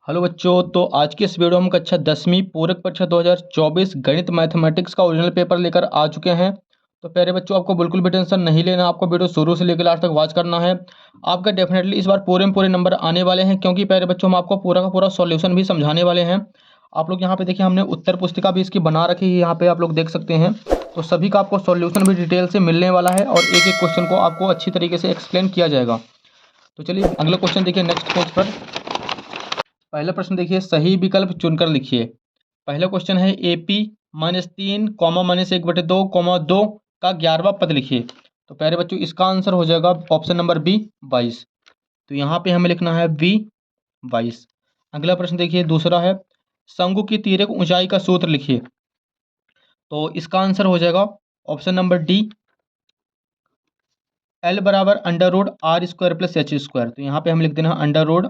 Hello बच्चों। तो आज की इस वीडियो में कक्षा 10वीं पूरक परीक्षा 2024 गणित मैथमेटिक्स का ओरिजिनल पेपर लेकर आ चुके हैं। तो प्यारे बच्चों, आपको बिल्कुल भी टेंशन नहीं लेना, आपको वीडियो शुरू से लेकर लास्ट तक वॉच करना है। आपका डेफिनेटली इस बार पूरे में पूरे नंबर आने वाले हैं, क्योंकि प्यारे बच्चों हम आपको पूरा का पूरा सॉल्यूशन भी समझाने वाले हैं। आप लोग यहाँ पे देखिए, हमने उत्तर पुस्तिका भी इसकी बना रखी है, यहाँ पे आप लोग देख सकते हैं। तो सभी का आपको सॉल्यूशन भी डिटेल से मिलने वाला है और एक एक क्वेश्चन को आपको अच्छी तरीके से एक्सप्लेन किया जाएगा। तो चलिए अगला क्वेश्चन देखिए नेक्स्ट पेज पर। पहला प्रश्न देखिए, सही विकल्प चुनकर लिखिए। पहला क्वेश्चन है AP -3 -1/2 2 का 11वां पद लिखिए। तो प्यारे बच्चों, इसका आंसर हो जाएगा ऑप्शन नंबर बी 22। तो यहाँ पे हमें लिखना है बी 22। अगला प्रश्न देखिए, दूसरा है शंकु की तिर्यक ऊंचाई का सूत्र लिखिए। तो इसका आंसर हो जाएगा ऑप्शन नंबर डी, L बराबर √r² + h²। तो यहाँ पे हम लिख देना √r²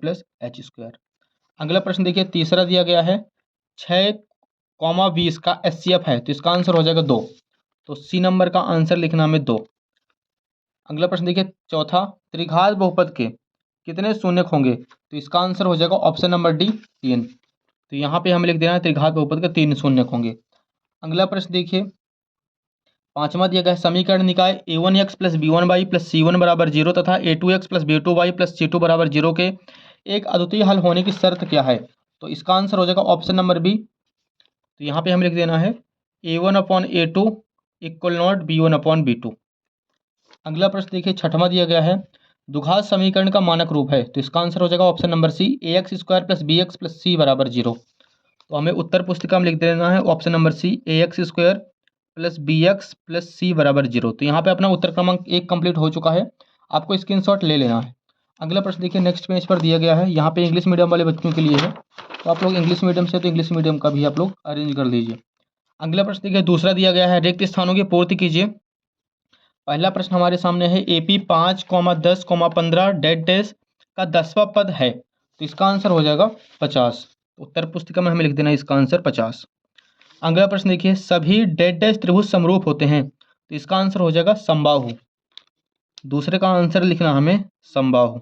+ h²। अगला प्रश्न देखिए, तीसरा दिया गया है 6,20 का HCF है, तो इसका आंसर हो जाएगा 2। तो सी नंबर का आंसर लिखना हमें 2। अगला प्रश्न देखिए, चौथा, त्रिघात बहुपद के कितने शून्यक होंगे। तो इसका आंसर हो जाएगा ऑप्शन नंबर डी 3। तो यहाँ पे हमें लिख देना है त्रिघात बहुपद के 3 शून्यक होंगे। अगला प्रश्न देखिए, पांचवा दिया गया है समीकरण निकाय a1x + b1y + c1 = 0 तथा a2x + b2y + c2 = 0 के एक अद्वितीय हल होने की शर्त क्या है। तो इसका आंसर हो जाएगा ऑप्शन नंबर बी। तो यहाँ पे हमें लिख देना है a1/a2 = b1/b2। अगला प्रश्न देखिए, छठवां दिया गया है द्विघात समीकरण का मानक रूप है। तो इसका आंसर हो जाएगा option number C, ax² + bx + c = 0। तो हमें उत्तर पुस्तिका में लिख देना है option number C, ax² + bx + c = 0। तो यहाँ पे अपना उत्तर क्रमांक 1 कंप्लीट हो चुका है, आपको स्क्रीनशॉट ले लेना है। अगला प्रश्न देखिए, नेक्स्ट पेज पर दिया गया है, यहाँ पे इंग्लिश मीडियम वाले बच्चों के लिए है। तो आप लोग इंग्लिश मीडियम से तो इंग्लिश मीडियम का भी आप लोग अरेंज कर लीजिए। अगला प्रश्न देखिए, दूसरा दिया गया है रिक्त स्थानों की पूर्ति कीजिए। पहला प्रश्न हमारे सामने है AP 5, 10, 15 डेड डैश का 10वां पद है। तो इसका आंसर हो जाएगा 50। उत्तर पुस्तिका में हमें लिख देना है इसका आंसर 50। अगला प्रश्न देखिए, सभी डेड डैश त्रिभुज समरूप होते हैं। तो इसका आंसर हो जाएगा समबाहु। दूसरे का आंसर लिखना हमें समबाहु।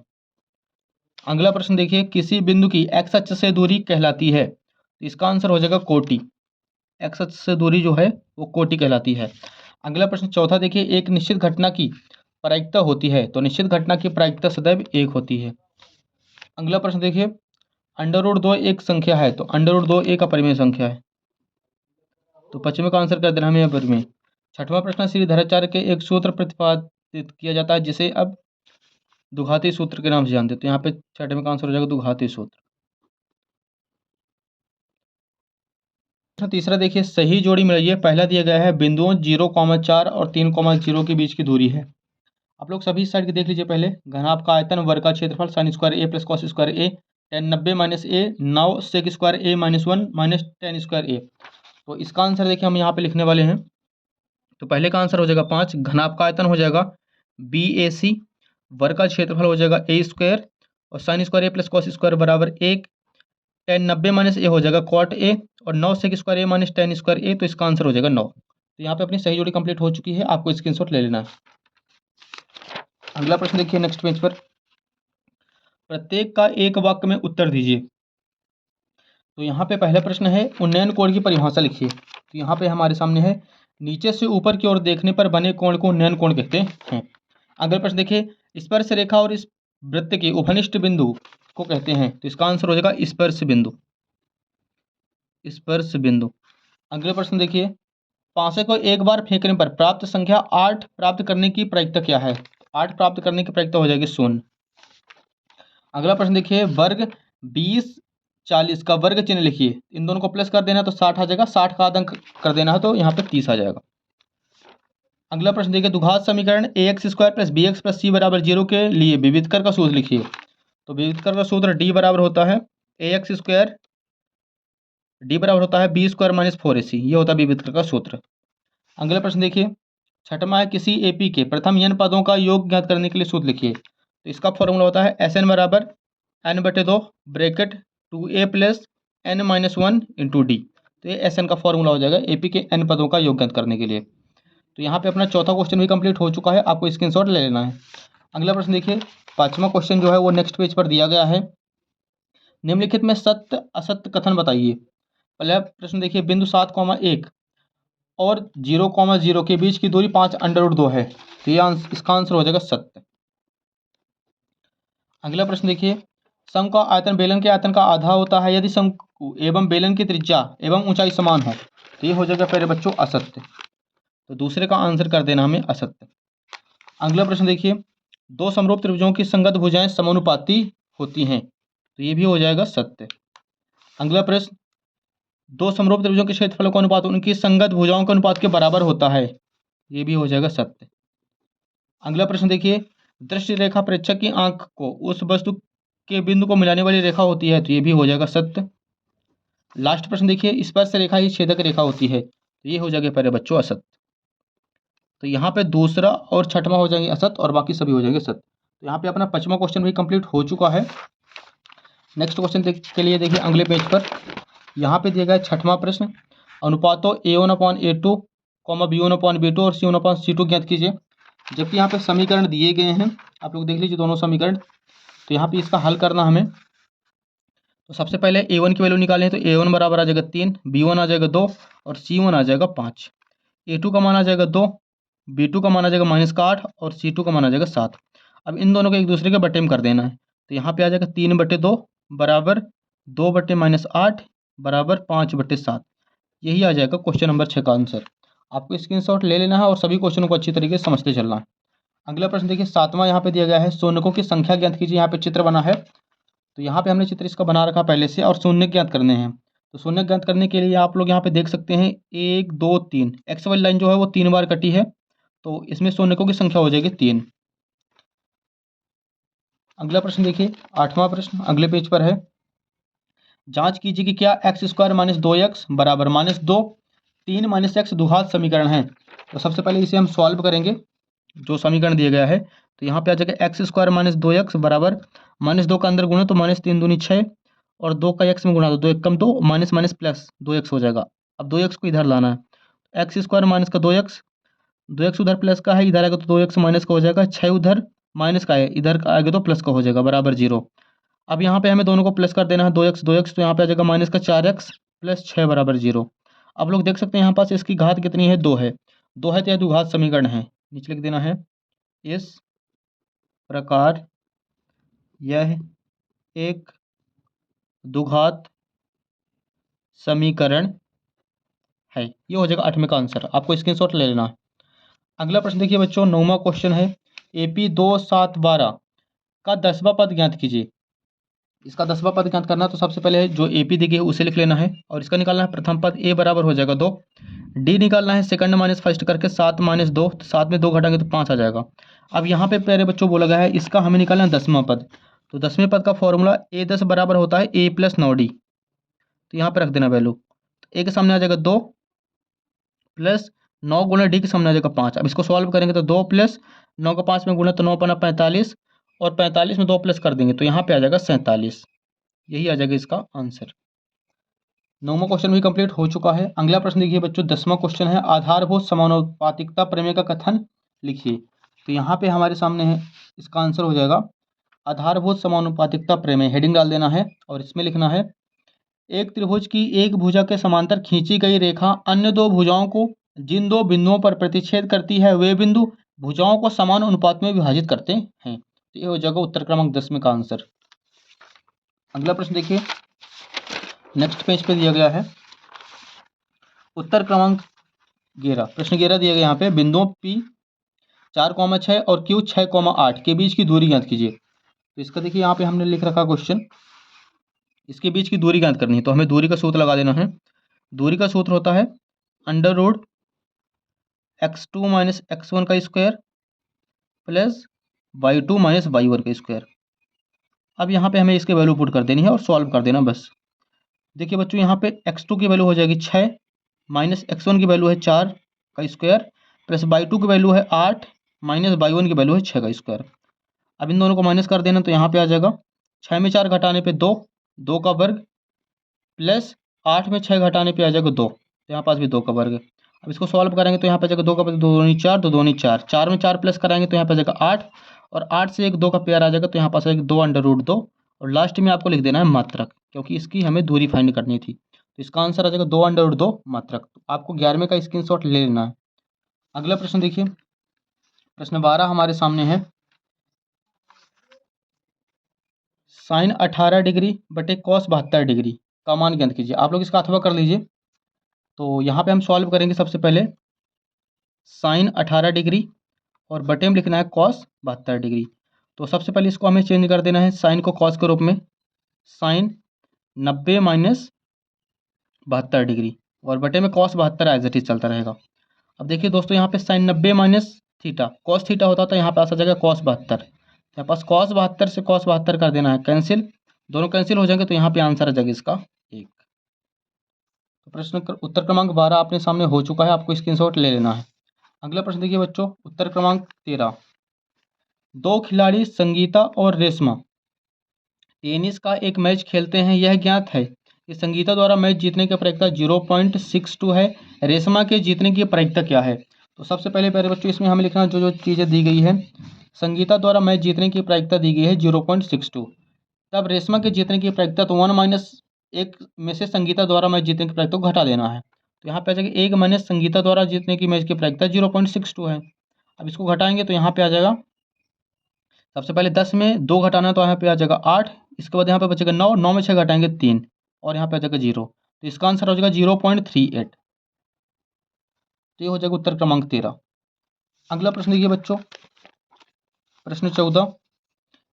अगला प्रश्न देखिए, किसी बिंदु की x अक्ष से दूरी कहलाती है। तो इसका आंसर हो जाएगा कोटि। x अक्ष से दूरी जो है वो कोटि कहलाती है। अगला प्रश्न चौथा देखिए, एक निश्चित घटना की प्रायिकता होती है। तो निश्चित घटना की प्रायिकता सदैव 1 होती है। अगला प्रश्न देखिए, √2 एक संख्या है। तो √2 एक अपरिमेय संख्या है। तो पश्चिमी का आंसर कर देना हमें अपरिमेय। छठवां प्रश्न, श्रीधराचार्य के एक सूत्र प्रतिपादित किया जाता है, जिसे अब द्विघाती सूत्र के नाम से जानते हैं। तो यहाँ पे छठवें का आंसर हो जाएगा द्विघाती सूत्र। तीसरा देखिए, सही जोड़ी मिलाइए। पहला दिया गया है बिंदुओं 0,4 और 3,0 के बीच की दूरी है। आप लोग सभी साइड के देख लीजिए। पहले घनाभ का आयतन, वर्ग का क्षेत्रफल, sin² a + cos² a, tan 90 - a 9 sec² a - 1 - tan² a। तो इसका आंसर देखिए हम यहाँ पे लिखने वाले हैं। तो पहले का आंसर हो जाएगा 5, घनाभ का आयतन हो जाएगा BAC, वर्ग का क्षेत्रफल हो जाएगा a² और sin² a + cos² = 1, tan 90 - a हो जाएगा cot a और 9 sec² a - tan² a। तो इसका आंसर हो जाएगा 9। तो यहाँ पे अपनी सही जोड़ी कंप्लीट हो चुकी है, आपको स्क्रीनशॉट ले लेना है। अगला प्रश्न देखिए नेक्स्ट पेज पर, प्रत्येक का एक वाक्य में उत्तर दीजिए। तो यहाँ पे पहला प्रश्न है उन्नयन कोण की परिभाषा लिखिए। तो यहाँ पे हमारे सामने है, नीचे से ऊपर की ओर देखने पर बने कोण को उन्नयन कोण कहते हैं। अगला प्रश्न देखिए, स्पर्श रेखा और इस वृत्त के उपनिष्ठ बिंदु को कहते हैं। तो इसका आंसर हो जाएगा स्पर्श बिंदु। स्पर्श बिंदु। अगले प्रश्न देखिए, पासे को एक बार फेंकने पर प्राप्त संख्या 8 प्राप्त करने की प्रायिकता क्या है। 8 प्राप्त करने की प्रायिकता हो जाएगी 0। अगला प्रश्न देखिए, वर्ग 20 40 का वर्ग चिन्ह लिखिए। इन दोनों को प्लस कर देना तो 60 आ जाएगा, 60 का आधा कर देना है तो यहाँ पे 30 आ जाएगा। अगला प्रश्न देखिए, द्विघात समीकरण ax² + bx + c = 0 के लिए विविधकर का सूत्र लिखिए। तो विविधकर का सूत्र d बराबर होता है ax², d बराबर होता है b² - 4ac। ये होता है विविधकर का सूत्र। अगला प्रश्न देखिए, छठवां है, किसी AP के प्रथम n पदों का योग ज्ञात करने के लिए सूत्र लिखिए। तो इसका फॉर्मूला होता है Sn = n/2 bracket 2a + n - 1 × d। तो ये Sn का फॉर्मूला हो जाएगा AP के n पदों का योग ज्ञात करने के लिए। तो यहाँ पे अपना चौथा क्वेश्चन भी कंप्लीट हो चुका है, आपको स्क्रीनशॉट ले लेना है। अगला प्रश्न देखिए, पांचवा क्वेश्चन जो है वो नेक्स्ट पेज पर दिया गया है। निम्नलिखित में सत्य असत्य कथन बताइए। पहला प्रश्न देखिए, बिंदु 7,1 और 0,0 के बीच की दूरी 5√2 है, तो ये इसका आंसर हो जाएगा सत्य। अगला प्रश्न देखिए, शंकु का आयतन बेलन के आयतन का आधा होता है यदि शंकु एवं बेलन की त्रिज्या एवं ऊंचाई समान हो, तो ये हो जाएगा प्यारे बच्चों असत्य। तो दूसरे का आंसर कर देना हमें असत्य। अगला प्रश्न देखिए, दो समरूप त्रिभुजों की संगत भुजाएं समानुपाती होती हैं, तो ये भी हो जाएगा सत्य। अगला प्रश्न, दो समरूप त्रिभुजों के क्षेत्रफलों का अनुपात उनकी संगत भुजाओं के अनुपात के बराबर होता है, ये भी हो जाएगा सत्य। अगला प्रश्न देखिए, दृश्य रेखा प्रेक्षक की आंख को उस वस्तु के बिंदु को मिलाने वाली रेखा होती है, तो ये भी हो जाएगा सत्य। लास्ट प्रश्न देखिए, स्पर्श रेखा ही छेदक रेखा होती है, तो ये हो जाएगा प्यारे बच्चों असत्य। तो यहाँ पे दूसरा और छठवां हो जाएंगे असत्य और बाकी सभी हो जाएंगे सत्य। तो यहाँ पे अपना 5वां क्वेश्चन भी कंप्लीट हो चुका है। नेक्स्ट क्वेश्चन के लिए देखिए अगले पेज पर, यहाँ पे दिया गया 6वां प्रश्न, अनुपातों A1/A2, B1/B2 और C1/C2 ज्ञात कीजिए। जबकि यहाँ पे समीकरण दिए गए हैं, आप लोग देख लीजिए दोनों समीकरण। तो यहाँ पे इसका हल करना हमें, तो सबसे पहले A1 की वैल्यू निकालें, तो A1 बराबर आ जाएगा 3, B1 आ जाएगा 2 और C1 आ जाएगा 5। A2 का मान आ जाएगा 2, B2 का मान आ जाएगा -8 और C2 का मान आ जाएगा 7। अब इन दोनों को एक दूसरे के बटे में कर देना है, तो यहाँ पे आ जाएगा 3/2 बराबर 2/-8 बराबर 5/7। यही आ जाएगा क्वेश्चन नंबर 6 का आंसर। आपको स्क्रीनशॉट ले लेना है और सभी क्वेश्चनों को अच्छी तरीके से समझते चलना है। अगला प्रश्न देखिए 7वां यहाँ पे दिया गया है, शून्यकों की संख्या ज्ञात कीजिए। यहाँ पे चित्र बना है, तो यहाँ पे हमने चित्र इसका बना रखा पहले से और शून्य ज्ञात करने हैं। तो शून्य ज्ञात करने के लिए आप लोग यहाँ पे देख सकते हैं 1 2 3 एक्स वाली लाइन जो है वो 3 बार कटी है, तो इसमें शून्यकों की संख्या हो जाएगी 3। अगला प्रश्न देखिए 8वां प्रश्न अगले पेज पर है, जांच कीजिए कि क्या x² - 2x बराबर -2 3 - x द्विघात समीकरण है। तो सबसे पहले इसे हम सॉल्व करेंगे, जो समीकरण दिया गया है। तो यहाँ पे आ जाएगा x² - 2x बराबर -2 का अंदर गुणा तो -3 दूनी 6 और 2 का x में गुणा तो 2 1 2 माइनस प्लस 2x हो जाएगा। अब 2x को इधर लाना है, x² माइनस का 2x उधर प्लस का है, इधर आएगा तो 2x माइनस का हो जाएगा, 6 उधर माइनस का है, इधर आएगा तो प्लस का हो जाएगा बराबर 0। अब यहाँ पे हमें दोनों को प्लस कर देना है, 2x तो यहाँ पे आ जाएगा माइनस का 4x प्लस 6 बराबर 0। अब लोग देख सकते हैं यहाँ पास इसकी घात कितनी है, 2 है, 2 है तो यह द्विघात समीकरण है। नीचे लिख देना है, इस प्रकार यह एक द्विघात समीकरण है। ये हो जाएगा 8वें का आंसर, आपको स्क्रीनशॉट ले लेना है। अगला प्रश्न देखिए बच्चों 9वां क्वेश्चन है, AP 2 7 12 का 10वां पद ज्ञात कीजिए। इसका 10वां पद ज्ञात करना, तो सबसे पहले जो AP दी गई है उसे लिख लेना है और इसका निकालना है प्रथम पद A बराबर हो जाएगा 2, D निकालना है सेकंड माइनस फर्स्ट करके 7 - 2, तो 7 में 2 घटाएंगे तो 5 आ जाएगा। अब यहाँ पे प्यारे बच्चों बोला गया है इसका हमें निकालना है 10वां पद। तो 10वें पद का फॉर्मूला A10 बराबर होता है A + 9D, तो यहाँ पर रख देना वैल्यू। तो A के सामने आ जाएगा 2 प्लस 9 गुना D के सामने आ जाएगा 5। अब इसको सॉल्व करेंगे तो 2 प्लस 9 का 5 में गुना तो 9 पना 45 और 45 में 2 प्लस कर देंगे तो यहाँ पे आ जाएगा 47। यही आ जाएगा इसका आंसर। 9वां क्वेश्चन भी कंप्लीट हो चुका है। अगला प्रश्न देखिए बच्चों 10वां क्वेश्चन है, आधारभूत समानुपातिकता प्रमेय का कथन लिखिए। तो यहाँ पे हमारे सामने है, इसका आंसर हो जाएगा आधारभूत समानुपातिकता प्रमेय। हेडिंग डाल देना है और इसमें लिखना है, एक त्रिभुज की एक भुजा के समांतर खींची गई रेखा अन्य दो भुजाओं को जिन दो बिंदुओं पर प्रतिच्छेद करती है वे बिंदु भुजाओं को समान अनुपात में विभाजित करते हैं। तो ये हो जाएगा उत्तर क्रमांक 10 में का आंसर। अगला प्रश्न देखिए नेक्स्ट पेज पे दिया गया है, उत्तर क्रमांक 11 प्रश्न 11 दिया गया यहाँ पे, बिंदुओं P 4,6 और Q 6,8 के बीच की दूरी ज्ञात कीजिए। तो इसका देखिए यहाँ पे हमने लिख रखा क्वेश्चन, इसके बीच की दूरी ज्ञात करनी है तो हमें दूरी का सूत्र लगा देना है। दूरी का सूत्र होता है √x2 - x1 का स्क्वायर प्लस y2 - y1 का स्क्वायर। अब यहाँ पे हमें इसके वैल्यू पुट कर देनी है और सॉल्व कर देना बस। देखिए बच्चों यहाँ पे x2 की वैल्यू हो जाएगी 6 माइनस x1 की वैल्यू है 4 का स्क्वायर प्लस y2 की वैल्यू है 8 माइनस y1 की वैल्यू है 6 का स्क्वायर। अब इन दोनों को माइनस कर देना तो यहाँ पे आ जाएगा 6 में 4 घटाने पे 2, 2 का वर्ग प्लस 8 में 6 घटाने पे आ जाएगा 2, तो यहाँ पास भी 2 का वर्ग है। अब इसको सॉल्व करेंगे तो यहाँ पे आ जाएगा 2 का वर्ग 2 दूनी 4, 2 दूनी 4, 4 में 4 प्लस कराएंगे तो यहाँ पे आ जाएगा 8 और 8 से एक 2 का पेयर आ जाएगा तो यहाँ पास आएगा 2 √2 और लास्ट में आपको लिख देना है मात्रक, क्योंकि इसकी हमें दूरी फाइंड करनी थी। तो इसका आंसर आ जाएगा 2/2 मात्रक। तो आपको 11वें का स्क्रीनशॉट ले लेना है। अगला प्रश्न देखिए, प्रश्न 12 हमारे सामने है। साइन 18 डिग्री बटे कॉस 72 डिग्री का मान ज्ञात कीजिए। आप लोग इसका अथवा कर लीजिए। तो यहाँ पे हम सॉल्व करेंगे। सबसे पहले साइन 18 डिग्री और बटे में लिखना है कॉस 72 डिग्री। तो सबसे पहले इसको हमें चेंज कर देना है साइन को कॉस के रूप में। साइन 90 माइनस 72 डिग्री और बटे में कॉस 72 एज इट इज चलता रहेगा। अब देखिए दोस्तों, यहाँ पे sine 90 minus theta cos theta होता तो यहाँ पे आ जाएगा कॉस 72। यहाँ पास cos 72 से cos 72 कर देना है कैंसिल, दोनों कैंसिल हो जाएंगे तो यहाँ पे आंसर आ जाएगा इसका 1। तो प्रश्न उत्तर क्रमांक 12 अपने सामने हो चुका है, आपको स्क्रीनशॉट ले लेना है। अगला प्रश्न देखिए बच्चों, उत्तर क्रमांक 13। दो खिलाड़ी संगीता और रेशमा टेनिस का एक मैच खेलते हैं। यह ज्ञात है कि संगीता द्वारा मैच जीतने की प्रायिकता 0.62 है। रेशमा के जीतने की प्रायिकता क्या है? तो सबसे पहले प्यारे बच्चों, इसमें हमें लिखना जो जो चीज़ें दी गई है। संगीता द्वारा मैच जीतने की प्रायिकता दी गई है 0.62। तब रेशमा के जीतने की प्रायिकता तो 1 में से संगीता द्वारा मैच जीतने की प्रायिकता को घटा देना है। तो यहाँ पे आ जाएगा 1 माइनस संगीता द्वारा जीतने की मैच की प्रायिकता 0.62 है। अब इसको घटाएंगे तो यहाँ पे आ जाएगा, सबसे पहले 10 में 2 घटाना है तो यहाँ पे आ जाएगा 8। इसके बाद यहाँ पे बचेगा 9, 9 में 6 घटाएंगे 3 और यहाँ पे आ जाएगा 0। तो इसका आंसर हो जाएगा 0.38। तो ये हो जाएगा उत्तर क्रमांक 13। अगला प्रश्न देखिए बच्चों, प्रश्न 14।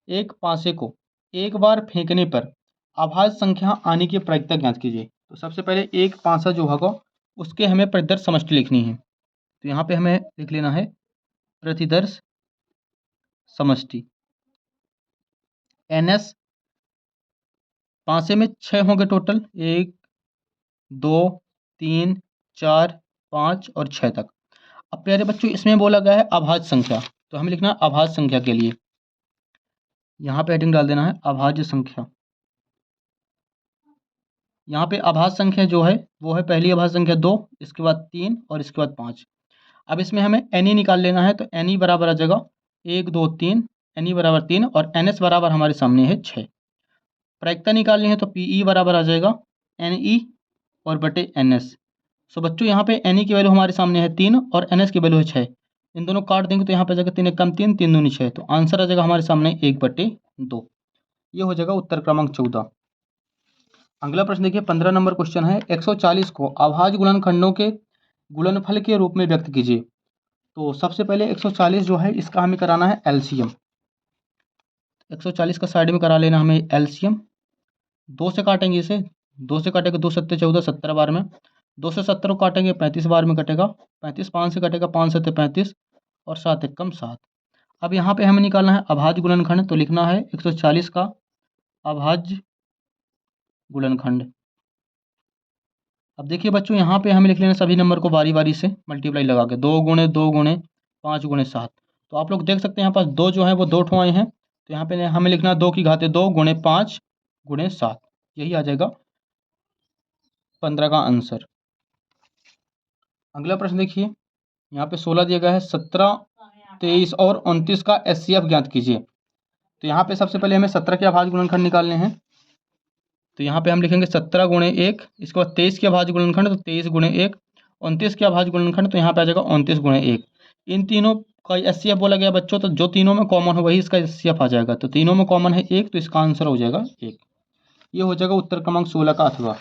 एक पासे को एक बार फेंकने पर अभाज्य संख्या आने की प्रायिकता ज्ञात कीजिए। तो सबसे पहले एक पासा जो होगा उसके हमें प्रतिदर्श समष्टि लिखनी है। तो यहाँ पे हमें लिख लेना है प्रतिदर्श समष्टि NS। पासे में 6 होंगे टोटल, 1 2 3 4 5 और 6 तक। अब प्यारे बच्चों, इसमें बोला गया है अभाज्य संख्या, तो हमें लिखना है अभाज्य संख्या के लिए यहाँ पे हेडिंग डाल देना है अभाज्य संख्या। यहाँ पे अभाज्य संख्या जो है वो है पहली अभाज्य संख्या 2, इसके बाद 3 और इसके बाद 5। अब इसमें हमें NE निकाल लेना है। तो NE बराबर आ जाएगा 1 2 3, NE बराबर 3 और NS बराबर हमारे सामने है 6। प्रायिकता निकालनी है तो PE बराबर आ जाएगा NE और बटे NS। सो बच्चों, यहाँ पे NE की वैल्यू हमारे सामने है 3 और NS की वैल्यू है 6। इन दोनों काट देंगे तो यहाँ पे आ जाएगा 3 1 कम 3, 3 दूनी 6। तो आंसर आ जाएगा हमारे सामने 1/2। ये हो जाएगा उत्तर क्रमांक 14। अगला प्रश्न देखिए, 15 नंबर क्वेश्चन है। 140 को अभाज्य गुणनखंडों के गुणनफल के रूप में व्यक्त कीजिए। तो सबसे पहले 140 जो है इसका हमें कराना है LCM। 140 का साइड में करा लेना हमें LCM। 2 से काटेंगे इसे, 2 से काटेगा 2 7 14, 17 बार में। 2 से 70 को काटेंगे 35 बार में कटेगा। 35 5 से कटेगा, 5 7 35 और 7 1 7। अब यहाँ पे हमें निकालना है अभाज्य गुणनखंड। तो लिखना है 140 का अभाज्य गुणनखंड। अब देखिए बच्चों, यहाँ पे हमें लिख लेना सभी नंबर को बारी बारी से मल्टीप्लाई लगा के 2 गुणे 2 गुणे 5 गुणे 7। तो आप लोग देख सकते हैं यहाँ पास 2 जो है वो 2 ठो आए हैं। तो यहाँ पे हमें लिखना 2 की घाते 2 गुणे 5 गुणे 7। यही आ जाएगा 15 का आंसर। अगला प्रश्न देखिए, यहाँ पे 16 दिया गया है। 17 23 और 29 का HCF ज्ञात कीजिए। तो यहाँ पे सबसे पहले हमें 17 के अभाज्य गुणनखंड निकालने हैं। तो यहाँ पे हम लिखेंगे 17 गुणे 1। इसके बाद 23 के अभाज्य गुणनखंड तो 23 गुणे 1। 29 के अभाज्य गुणनखंड तो यहाँ पे आ जाएगा 29 गुणे 1। इन तीनों का HCF बोला गया बच्चों, तो जो तीनों में कॉमन हो वही इसका HCF आ जाएगा। तो तीनों में कॉमन है 1, तो इसका आंसर हो जाएगा 1। ये हो जाएगा उत्तर क्रमांक 16 का अथवा।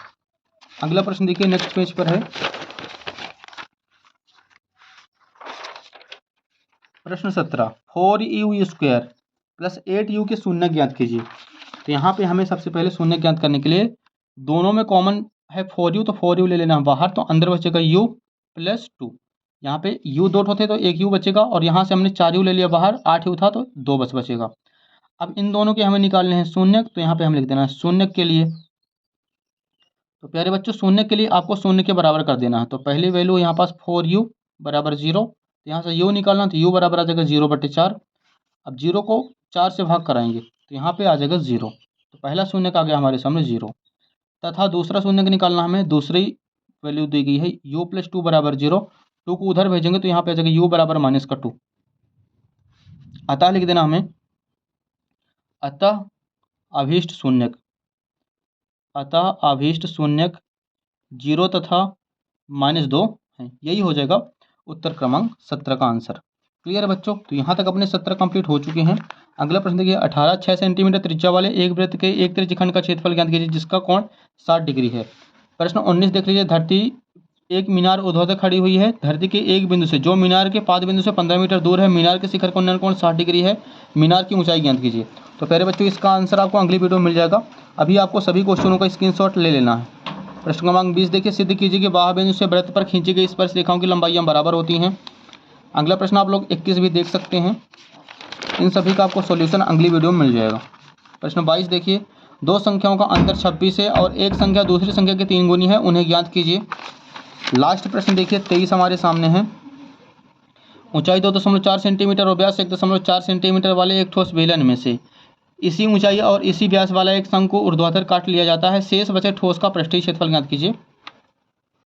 अगला प्रश्न देखिए, नेक्स्ट पेज पर है प्रश्न 17। 4u² प्लस 8u के शून्य ज्ञात कीजिए। तो यहाँ पे हमें सबसे पहले शून्य ज्ञात करने के लिए दोनों में कॉमन है 4u, तो 4u ले लेना बाहर। तो अंदर बचेगा u प्लस 2। यहाँ पे u 2 होते तो 1 u बचेगा और यहाँ से हमने 4u ले लिया बाहर, 8 u था तो 2 बचेगा। अब इन दोनों के हमें निकालने हैं शून्य। तो यहाँ पे हम लिख देना है शून्य के लिए। तो प्यारे बच्चों, शून्य के लिए आपको शून्य के बराबर कर देना है। तो पहली वैल्यू यहाँ पास 4u बराबर 0। तो यहाँ से u निकालना, तो u बराबर आ जाएगा 0/4। अब 0 को 4 से भाग कराएंगे तो यहाँ पे आ जाएगा 0। तो पहला शून्य का आ गया हमारे सामने 0। तथा दूसरा शून्य का निकालना हमें, दूसरी वैल्यू दी गई है u + 2 बराबर 0। 2 को उधर भेजेंगे तो यहाँ पे आ जाएगा u बराबर -2। अतः लिख देना हमें, अतः अभीष्ट शून्यक, अतः अभीष्ट शून्यक 0 तथा -2 है। यही हो जाएगा उत्तर क्रमांक 17 का आंसर। क्लियर है बच्चों? तो यहाँ तक अपने 17 कंप्लीट हो चुके हैं। अगला प्रश्न देखिए, 6 सेंटीमीटर त्रिज्या वाले एक वृत्त के एक त्रिज्यखंड का क्षेत्रफल ज्ञात कीजिए जिसका कोण 60 डिग्री है। प्रश्न 19 देख लीजिए, धरती एक मीनार ऊर्ध्वाधर खड़ी हुई है। धरती के एक बिंदु से, जो मीनार के पाद बिंदु से 15 मीटर दूर है, मीनार के शिखर का उन्नयन कोण 60 डिग्री है। मीनार की ऊंचाई ज्ञात कीजिए। तो पहले बच्चों इसका आंसर आपको अगली वीडियो में मिल जाएगा। अभी आपको सभी क्वेश्चनों का स्क्रीनशॉट ले लेना है। प्रश्न क्रमांक 20 देखिए, सिद्ध कीजिए कि बाह्य बिंदु से वृत्त पर खींची गई स्पर्श रेखाओं की लंबाइयाँ बराबर होती हैं। अगला प्रश्न आप लोग 21 भी देख सकते हैं। इन सभी का आपको सॉल्यूशन अगली वीडियो में मिल जाएगा। प्रश्न 22 देखिए, दो संख्याओं का अंतर 26 है और एक संख्या दूसरी संख्या के 3 गुनी है, उन्हें ज्ञात कीजिए। लास्ट प्रश्न देखिए 23 हमारे सामने है। ऊंचाई 2.4 सेंटीमीटर और व्यास 1.4 सेंटीमीटर वाले एक ठोस बेलन में से इसी ऊंचाई और इसी व्यास वाला एक शंकु को ऊर्ध्वाधर काट लिया जाता है। शेष बचे ठोस का पृष्ठीय क्षेत्रफल ज्ञात कीजिए।